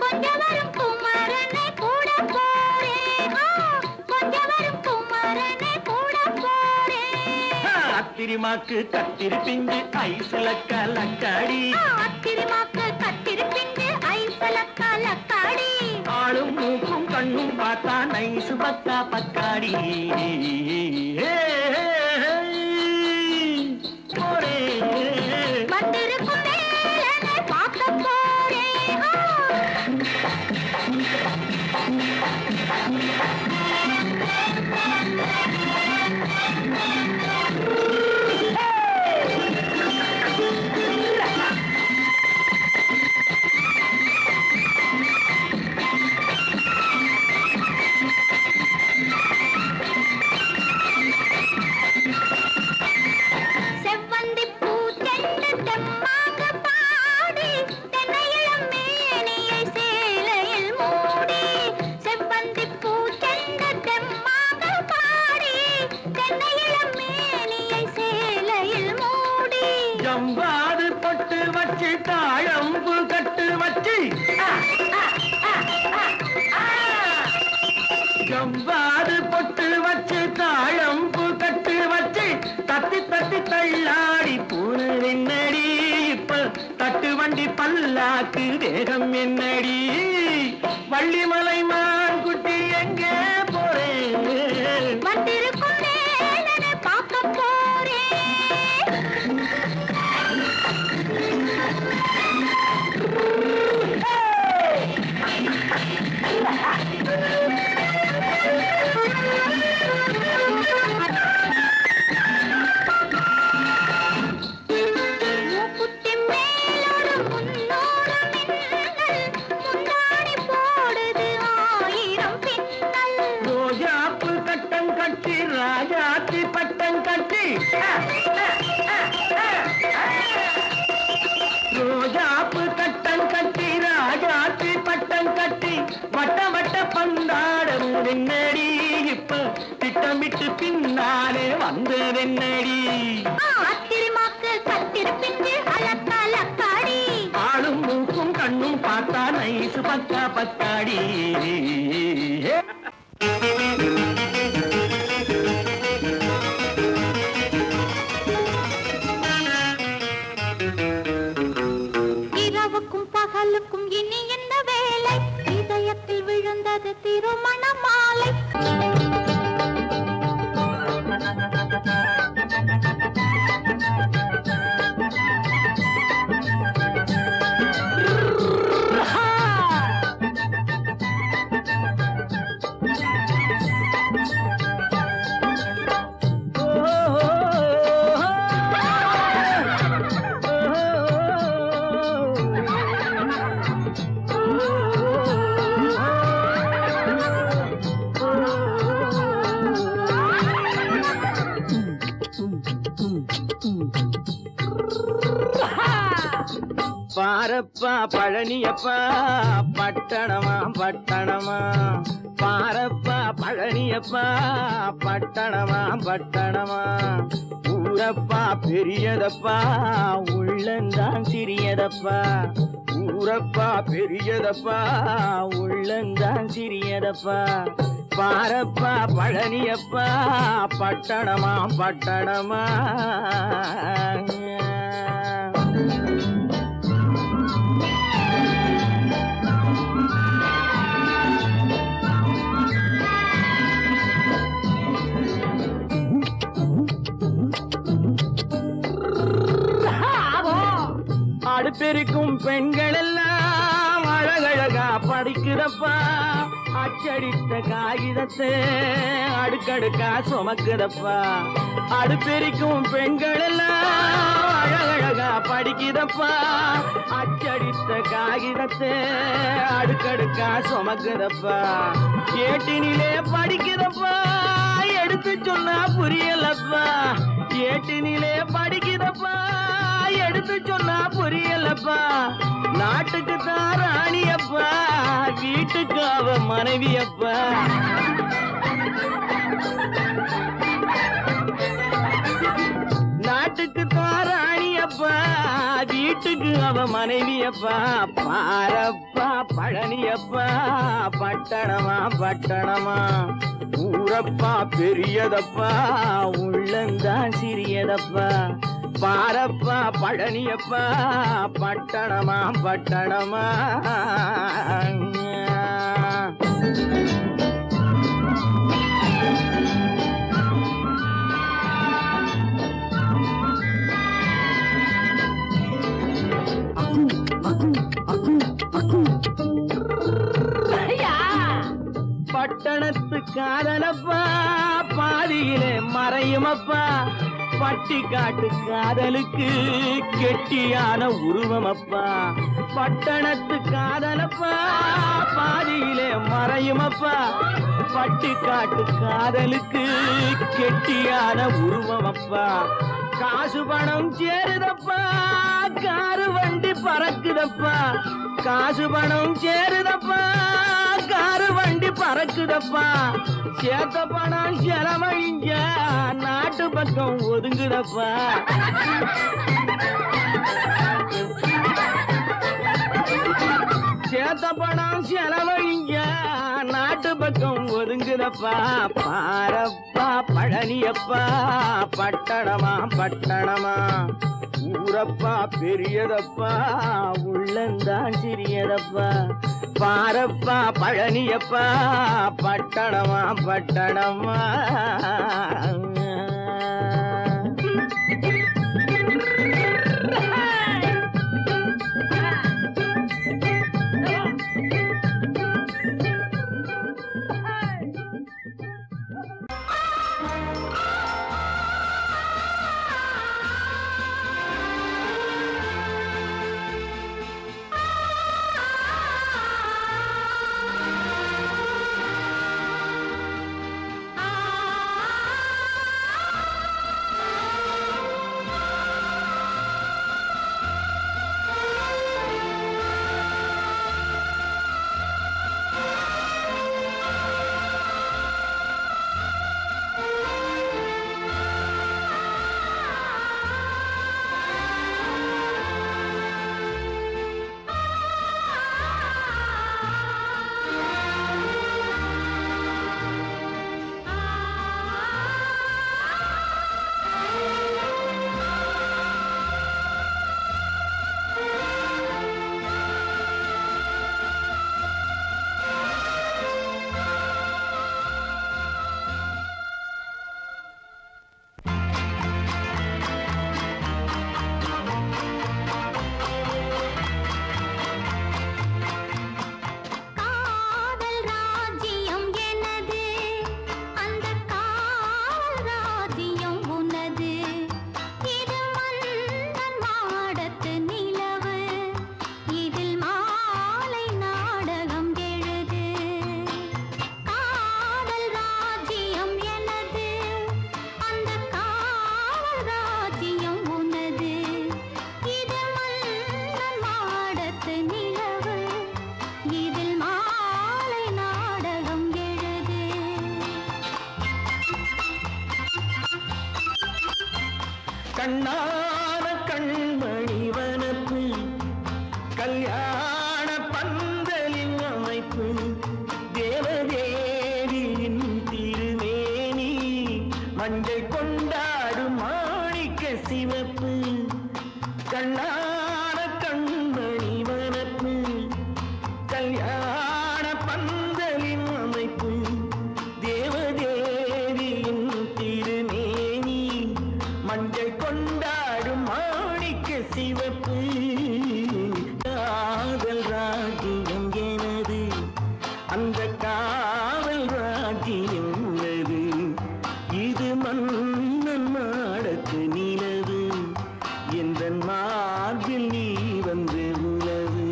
கொஞ்சம் வரும் குமரனை கூட போறேன். கொஞ்சம் வரும் குமரனை கூட போறேன். அத்திரிமாக்கு கத்திருப்பிஞ்சு ஐசுல கலக்காடி. அத்திரிமாக்கு கத்திருப்பிஞ்சு ஐசுல கலக்காடி. ஆளும் மூக்கும் கண்ணும் பார்த்தா நைசு பத்தா பக்காடி. வந்திருக்கும் வேலனை பார்க்க போறேன். ஜம்பாது பொட்டு வச்சு தாழம்பு கட்டு வச்சு ஜம்பாது பொட்டு வச்சு தாழம்பு கட்டு வச்சு தத்தி தத்தி தள்ளாடி பூனு என்னடி இப்ப தட்டு வண்டி பல்லாக்கு தேகம் என்னடி வள்ளிமலை மான் குட்டி எங்கே போறேன் வந்திருக்கும் வேலனை பார்க்க போறேன். மூக்குத்தி மேலோடு முன்னோடு மின்னல், முந்தாடி போடுது 1000 பின்னல். ரோஜாப்பு கட்டம் கட்டி ராஜாத்தி பட்டம் கட்டி ரோஜாப்பு கட்டம் கட்டி ராஜாத்தி பட்டம் கட்டி வட்ட வட்ட பந்தாடம் வெண்ணடி இப்ப திட்டமிட்டு பின்னாலே வந்ததென்னடி ஆத்திரமாக்கு கத்திருப்பின்று அலக்காடி ஆளும் மூக்கும் கண்ணும் பார்த்தா நைசு பக்கா பத்தாடி இரவுக்கும் பகலுக்கும் இனி என்ன வேலை, இதயத்தில் விழுந்தது திருமண மாலை. பாரப்பா பழனியப்பா பட்டணமா பட்டணமா பாரப்பா பழனியப்பா பட்டணமா பட்டணமா ஊரப்பா பெரியதப்பா உள்ளந்தான் சிறியதப்பா ஊரப்பா பெரியதப்பா உள்ளந்தான் சிறியதப்பா பாரப்பா பழனியப்பா பட்டணமா பட்டணமா அடுப்பெருக்கும் பெண்கள் எல்லாம் அழகழகா படிக்குதப்பா அச்சடித்த காகிதத்தை அடுக்கடுக்கா சுமக்குதப்பா அடுப்பெருக்கும் பெண்கள் எல்லாம் அழகழகா படிக்குதப்பா அச்சடித்த காகிதத்தை அடுக்கடுக்கா சுமக்குதப்பா ஏட்டினிலே படிக்குதப்பா எடுத்து சொன்னா புரியலப்பா ஏட்டினிலே படிக்குதப்பா எடுத்து சொன்னா புரியலப்பா நாட்டுக்கு தான் ராணியப்பா வீட்டுக்கு அவ மனைவியப்பா நாட்டுக்கு தான் ராணியப்பா வீட்டுக்கு அவ மனைவியப்பா பாரப்பா பழனியப்பா பட்டணமா பட்டணமா ஊரப்பா பெரியதப்பா உள்ளந்தான் சிறியதப்பா பாரப்பா பழனியப்பா பட்டணமா பட்டணமா பட்டணத்து காதலப்பா பாதியிலே மறையுமப்பா பட்டி காட்டு காதலுக்கு கெட்டியான உருவமப்பா பட்டணத்து காதலப்பா பாதியிலே மறையுமப்பா பட்டி காட்டு காதலுக்கு கெட்டியான உருவமப்பா காசு பணம் சேருதப்பா காரு வண்டி பறக்குதப்பா காசு பணம் சேருதப்பா காரு வண்டி பறக்குதப்பா சேத்த பணம் செலவழிஞ்ச நாட்டு பக்கம் ஒதுங்குதப்பா சேத்த பணம் செலவழிஞ்ச நாட்டு பக்கம் ஒதுங்குதப்பா பாரப்பா பழனியப்பா பட்டணமா பட்டணமா ஊரப்பா பெரியதப்பா உள்ளந்தான் சிறியதப்பா பாரப்பா பழனியப்பா பட்டணமா பட்டணமா கண்ணான கண்மணி வனப்பு கல்யாண பந்தலின் அமைப்பு தேவதேவியின் திருமேனி மஞ்சள் கொண்டாடும் மாணிக்க சிவப்பு கண்ணான கண்மணி வனப்பு கல்யாண பந்தலின் அமைப்பு தேவதேவியின் திருமேனி மஞ்சள் கொண்டாடும் மாணிக்க சிவப்பு காதல் ராஜ்யம் எனது அந்த காவல் ராஜ்யம் உள்ளது இது மன்னன் மாடத்து நிலவு எந்த மார்பில் நீ வந்து உலவு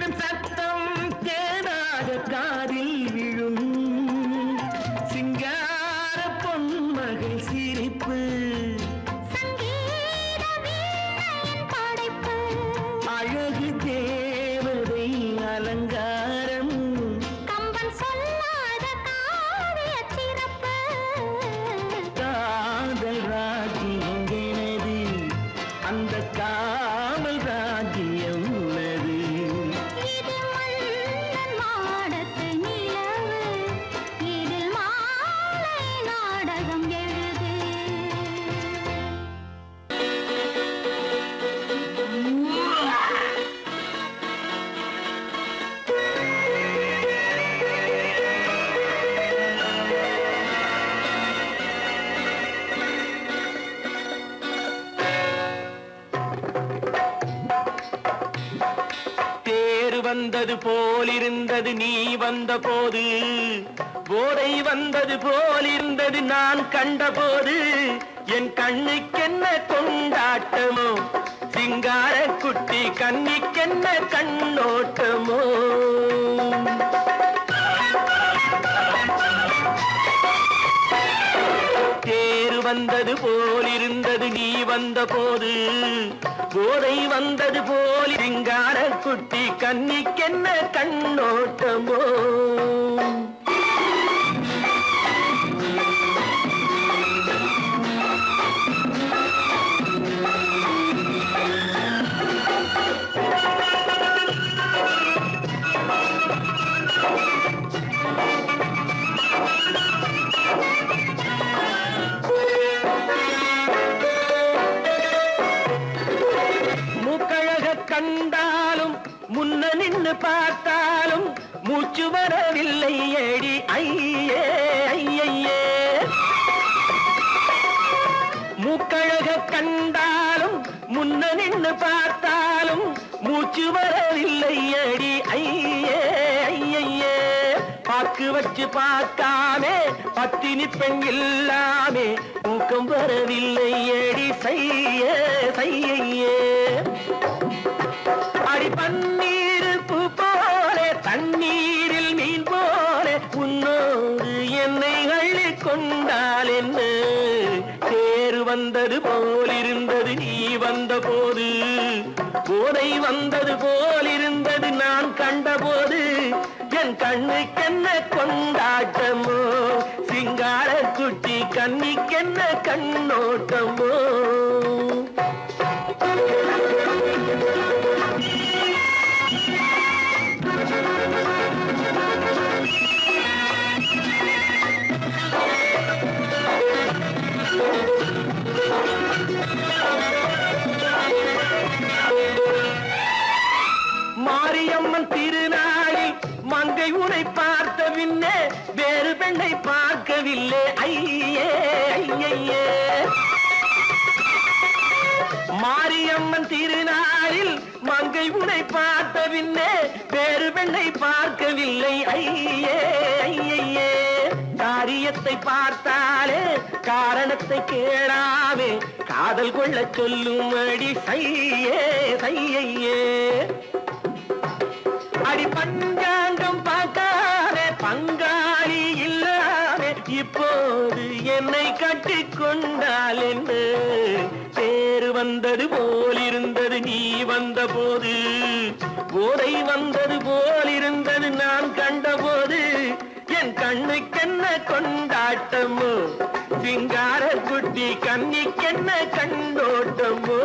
தேனிடும் சத்தம் தேனாக காதில் விழும் சிங்கார பொன்மகள் சிரிப்பு சங்கீத வீணையின் படைப்பு அழகு தேவதை அலங்காரம் கம்பன் சொல்லாத காவிய சிறப்பு காதல் ராஜ்யம் எனது அந்த காவல் ராஜ்யம் உள்ளது இது மன்னன் மாடத்து நிலவு இதில் மாலை நாடகம் எழுது தேர் வந்தது போலிருந்தது நீ வந்த போது போதை வந்தது போலிருந்தது நான் கண்டபோது என் கண்ணுக்கென்ன கொண்டாட்டமோ சிங்கார குட்டி கண்ணிக்கென்ன கண்ணோட்டமோ தேர் வந்தது போலிருந்தது நீ வந்த போது போதை வந்தது போல் சிங்கார குட்டி கண்ணிக்கென்ன கண்ணோட்டமோ மூக்கழக கண்டாலும் முன்ன நின்னு பார்த்தாலும் மூச்சு வரவில்லை ஏடி ஐயே ஐயே மூக்கழக கண்டாலும் முன்ன நின்னு பார்த்தாலும் மூச்சு வரவில்லை ஏடி ஐயே ஐயே பாக்கு வச்சு பார்க்காமே பத்தினி பெண் இல்லாமே தூக்கம் வரவில்லை ஏடி செய்ய செய்யே அடி பன்னீர் பூ போல தண்ணீரில் மீன் போல உன்னோடு என்னை அள்ளி கொண்டால் என்ன தேர் வந்தது போலிருந்தது நீ வந்த போது போதை வந்தது போலிருந்தது நான் கண்டபோது என் கண்ணுக்கென்ன கொண்டாட்டமோ சிங்கார குட்டி கண்ணிக்கென்ன கண்ணோட்டமோ மாரியம்மன் திருநாளில் மங்கை உனை பார்த்த பின்னே வேறு பெண்ணை பார்க்கவில்லை ஐயே ஐயே மாரியம்மன் திருநாளில் மங்கை உனை பார்த்த பின்னே வேறு பெண்ணை பார்க்கவில்லை ஐயே ஐயே காரியத்தை பார்த்தாலே காரணத்தை கேளாமே காதல் கொள்ள சொல்லும்படி செய்யே செய்யே அடி பஞ்சாங்கம் பார்க்காதே பங்காளி இல்லாமே இப்போது என்னை கட்டிக் கொண்டால் என்ன தேர் வந்தது போலிருந்தது நீ வந்த போது போதை வந்தது போலிருந்தது நான் கண்டபோது என் கண்ணுக்கென்ன கொண்டாட்டமோ சிங்கார குட்டி கண்ணிக்கென்ன கண்ணோட்டமோ